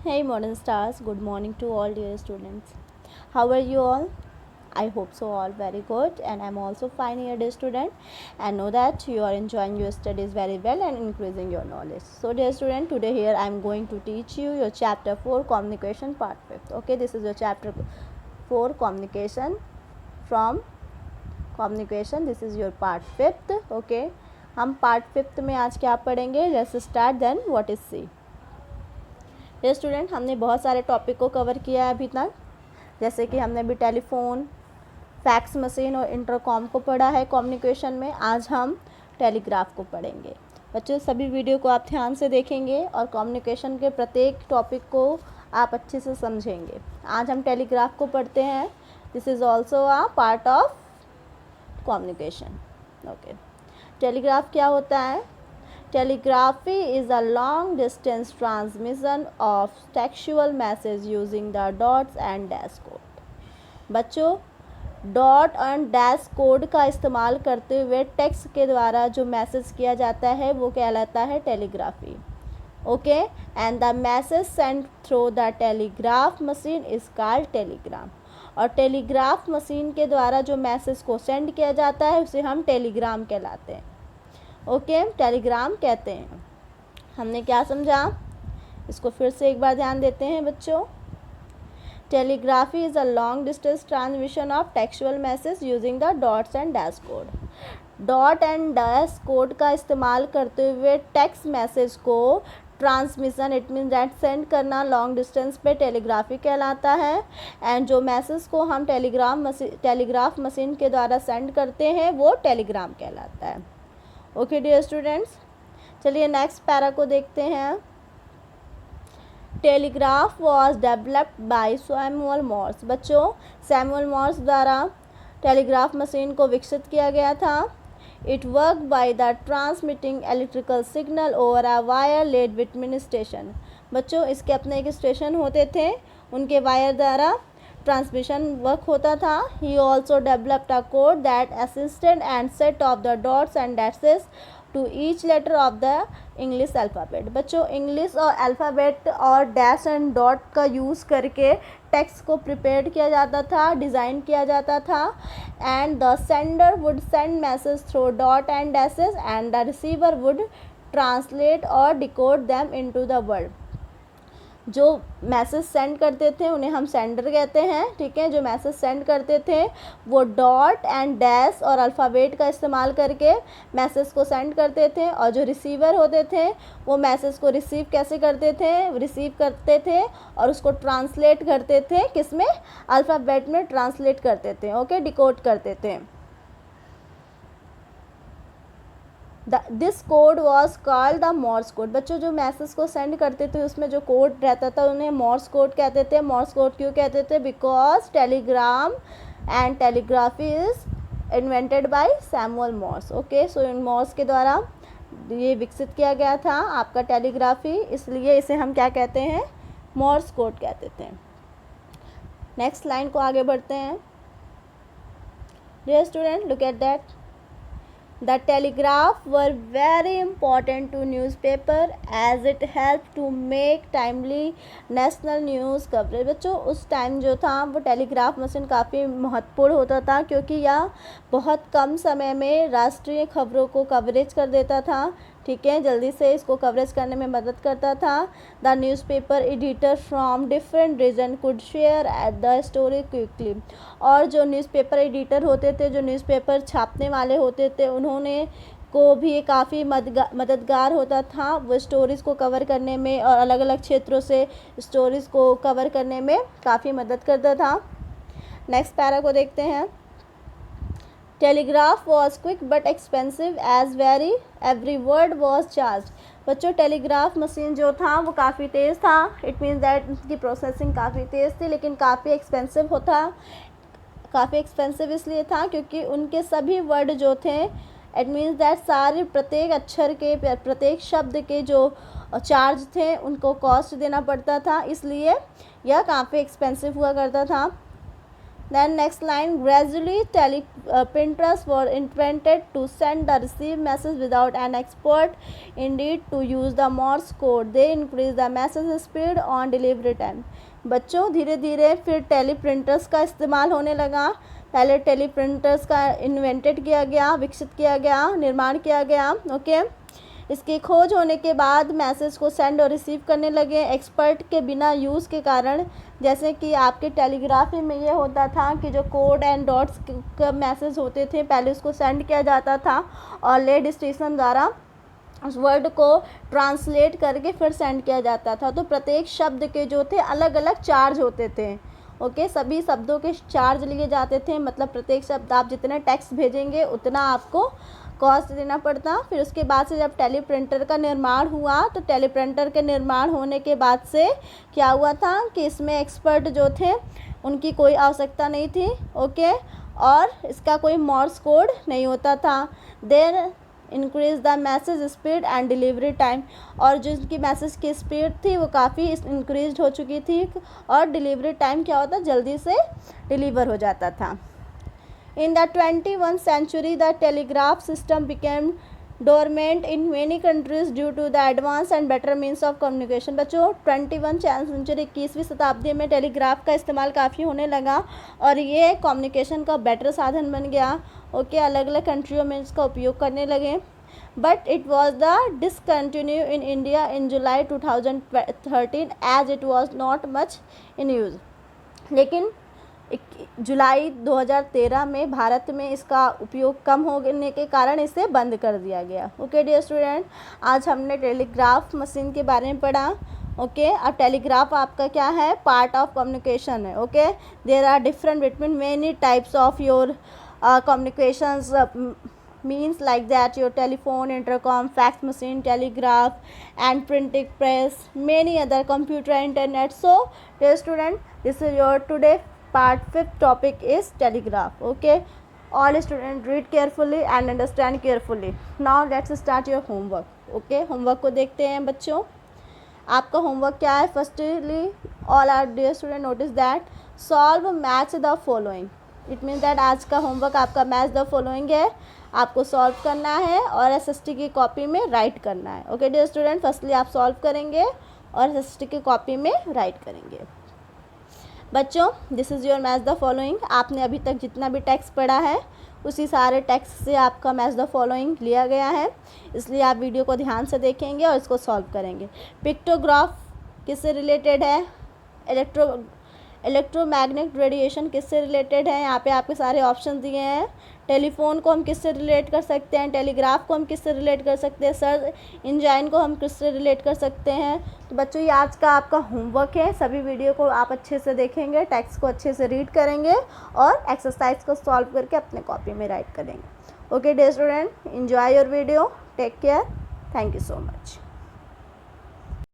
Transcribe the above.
Hey modern stars, good morning to all dear students. How are you all? I hope so all very good, and I'm also fine here dear student, and know that you are enjoying your studies very well and increasing your knowledge. So dear student, today here I'm going to teach you your chapter 4 communication part 5th. Okay, this is your chapter 4 communication from communication. This is your part 5th. Okay, हम part 5th में आज क्या पढ़ेंगे? Let's start then. What is C? ये student हमने बहुत सारे topic को कवर किया है अभी तक, जैसे कि हमने अभी टेलीफोन, फैक्स मशीन और इंटरकॉम को पढ़ा है कम्युनिकेशन में। आज हम टेलीग्राफ को पढ़ेंगे। बच्चों सभी वीडियो को आप ध्यान से देखेंगे और कम्युनिकेशन के प्रत्येक टॉपिक को आप अच्छे से समझेंगे। आज हम टेलीग्राफ को पढ़ते हैं। This is also a part of communication. Okay, telegraph क्या होता है? Telegraphy is a long distance transmission of textual message using the dots and dash code. बच्चों डॉट एंड डैश कोड का इस्तेमाल करते हुए टेक्स्ट के द्वारा जो मैसेज किया जाता है वो कहलाता है telegraphy. Okay, and the message send through the telegraph machine is called Telegram. और टेलीग्राफ मशीन के द्वारा जो मैसेज को सेंड किया जाता है उसे हम टेलीग्राम कहलाते हैं। ओके, टेलीग्राम कहते हैं। हमने क्या समझा, इसको फिर से एक बार ध्यान देते हैं बच्चों। Telegraphy is a long distance transmission of textual message using the dots and dash code. Dot and dash code का इस्तेमाल करते हुए टेक्स्ट मैसेज को transmission, it mean that send करना लॉन्ग डिस्टेंस पे टेलीग्राफी कहलाता है। एंड जो मैसेज को हम टेलीग्राफ मशीन के द्वारा सेंड करते हैं वो टेलीग्राम कहलाता है। ओके डियर स्टूडेंट्स, चलिए नेक्स्ट पैरा को देखते हैं। Telegraph was developed by Samuel Morse. बच्चों सैमुअल मॉर्स द्वारा टेलीग्राफ मशीन को विकसित किया गया था। It work by the transmitting electrical signal over a wire led between station. बच्चों इसके अपने एक स्टेशन होते थे, उनके वायर द्वारा ट्रांसमिशन वर्क होता था। He also developed a code that assisted and set of the dots and dashes to each letter of the English alphabet. बच्चों इंग्लिश और अल्फ़ाबेट और डैश एंड डॉट का यूज़ करके टेक्स्ट को prepare किया जाता था, डिज़ाइन किया जाता था। And the sender would send message through dot and dashes and the receiver would translate और decode them into the word. जो मैसेज सेंड करते थे उन्हें हम सेंडर कहते हैं, ठीक है। जो मैसेज सेंड करते थे वो डॉट एंड डैश और अल्फ़ाबेट का इस्तेमाल करके मैसेज को सेंड करते थे। और जो रिसीवर होते थे वो मैसेज को रिसीव कैसे करते थे? रिसीव करते थे और उसको ट्रांसलेट करते थे, किस में? अल्फ़ाबेट में ट्रांसलेट करते थे। ओके, डिकोड करते थे। This code was called the Moore's code. बच्चों जो मैसेज को सेंड करते थे उसमें जो कोड रहता था उन्हें मॉर्स कोड कहते थे। मॉर्स कोड क्यों कहते थे? Because Telegram and telegraphy is invented by Samuel Moore's. Okay, so in Moore's के द्वारा ये विकसित किया गया था आपका टेलीग्राफी, इसलिए इसे हम क्या कहते हैं? मॉर्स कोड कहते थे। नेक्स्ट लाइन को आगे बढ़ते हैं। Dear student, look at that. The telegraph were very important to newspaper as it helped to make timely national news coverage। बच्चों उस टाइम जो था वो टेलीग्राफ मशीन काफ़ी महत्वपूर्ण होता था क्योंकि यह बहुत कम समय में राष्ट्रीय खबरों को कवरेज कर देता था, ठीक है, जल्दी से इसको कवरेज करने में मदद करता था। The newspaper editor from different region could share at the story quickly. और जो न्यूज़पेपर एडिटर होते थे, जो न्यूज़पेपर छापने वाले होते थे, उन्होंने को भी काफ़ी मददगार होता था वो स्टोरीज़ को कवर करने में और अलग अलग क्षेत्रों से स्टोरीज़ को कवर करने में काफ़ी मदद करता था। नेक्स्ट पैरा को देखते हैं। Telegraph was quick but expensive as every word was charge. बच्चों टेलीग्राफ मशीन जो था वो काफ़ी तेज़ था, इट मीन्स दैट उसकी प्रोसेसिंग काफ़ी तेज़ थी, लेकिन काफ़ी एक्सपेंसिव होता। काफ़ी एक्सपेंसिव इसलिए था क्योंकि उनके सभी वर्ड जो थे, इट मीन्स दैट सारे प्रत्येक अक्षर के, प्रत्येक शब्द के जो चार्ज थे उनको कॉस्ट देना पड़ता था, इसलिए यह काफ़ी एक्सपेंसिव हुआ करता था। Then next line, gradually teleprinters were invented to send the received message without an expert indeed to use the Morse code. They increase the message speed on delivery time. बच्चों धीरे धीरे फिर टेलीप्रिंटर्स का इस्तेमाल होने लगा. पहले टेलीप्रिंटर्स का इन्वेंटेड किया गया, विकसित किया गया, निर्माण किया गया. ओके इसकी खोज होने के बाद मैसेज को सेंड और रिसीव करने लगे एक्सपर्ट के बिना यूज़ के कारण. जैसे कि आपके टेलीग्राफी में ये होता था कि जो कोड एंड डॉट्स का मैसेज होते थे पहले उसको सेंड किया जाता था और लेड स्टेशन द्वारा उस वर्ड को ट्रांसलेट करके फिर सेंड किया जाता था. तो प्रत्येक शब्द के जो थे अलग अलग चार्ज होते थे. ओके सभी शब्दों के चार्ज लिए जाते थे. मतलब प्रत्येक शब्द आप जितने टेक्स्ट भेजेंगे उतना आपको कॉस्ट देना पड़ता. फिर उसके बाद से जब टेलीप्रिंटर का निर्माण हुआ तो टेलीप्रिंटर के निर्माण होने के बाद से क्या हुआ था कि इसमें एक्सपर्ट जो थे उनकी कोई आवश्यकता नहीं थी. ओके और इसका कोई मॉर्स कोड नहीं होता था. Then increase the message speed and delivery time. और जिनकी मैसेज की स्पीड थी वो काफ़ी इंक्रीज हो चुकी थी और डिलीवरी टाइम क्या होता जल्दी से डिलीवर हो जाता था. In the 21st century, the telegraph system became dormant in many countries due to the advanced and better means of communication. बच्चों 21 सेंचुरी 21वीं शताब्दी में टेलीग्राफ का इस्तेमाल काफ़ी होने लगा और ये कम्युनिकेशन का बेटर साधन बन गया. ओके अलग अलग कंट्रियों में इसका उपयोग करने लगे. But it was the discontinue in India in July 2013 as it was not much in use. लेकिन जुलाई 2013 में भारत में इसका उपयोग कम होने के कारण इसे बंद कर दिया गया. ओके डियर स्टूडेंट आज हमने टेलीग्राफ मशीन के बारे में पढ़ा. ओके अब टेलीग्राफ आपका क्या है पार्ट ऑफ कम्युनिकेशन है. Okay there are different between many types of your communications means like that your telephone, intercom, fax machine, telegraph and printing press, many other computer, internet. So dear student this is your today part 5th topic is telegraph. Okay all students read carefully and understand carefully. Now let's start your homework. Okay homework को देखते हैं बच्चों. आपका homework क्या है. Firstly all are dear student notice that solve match the following. It means that आज का homework आपका मैच द फॉलोइंग है. आपको सॉल्व करना है और एसएसटी की कॉपी में राइट करना है. ओके डियर स्टूडेंट फर्स्टली आप सॉल्व करेंगे और एसएसटी की कॉपी में राइट करेंगे. बच्चों this is your match the following. आपने अभी तक जितना भी टेक्स्ट पढ़ा है उसी सारे टेक्स्ट से आपका मैच द फॉलोइंग लिया गया है. इसलिए आप वीडियो को ध्यान से देखेंगे और इसको सॉल्व करेंगे. पिक्टोग्राफ किससे रिलेटेड है. इलेक्ट्रोमैग्नेटिक रेडिएशन किससे रिलेटेड है. यहाँ पे आपके सारे ऑप्शन दिए हैं. टेलीफोन को हम किससे रिलेट कर सकते हैं. टेलीग्राफ को हम किससे रिलेट कर सकते हैं. सर्च इंजन को हम किससे रिलेट कर सकते हैं. तो बच्चों ये आज का आपका होमवर्क है. सभी वीडियो को आप अच्छे से देखेंगे, टेक्स्ट को अच्छे से रीड करेंगे और एक्सरसाइज को सॉल्व करके अपने कॉपी में राइट करेंगे. Okay dear student enjoy your video. Take care. Thank you so much.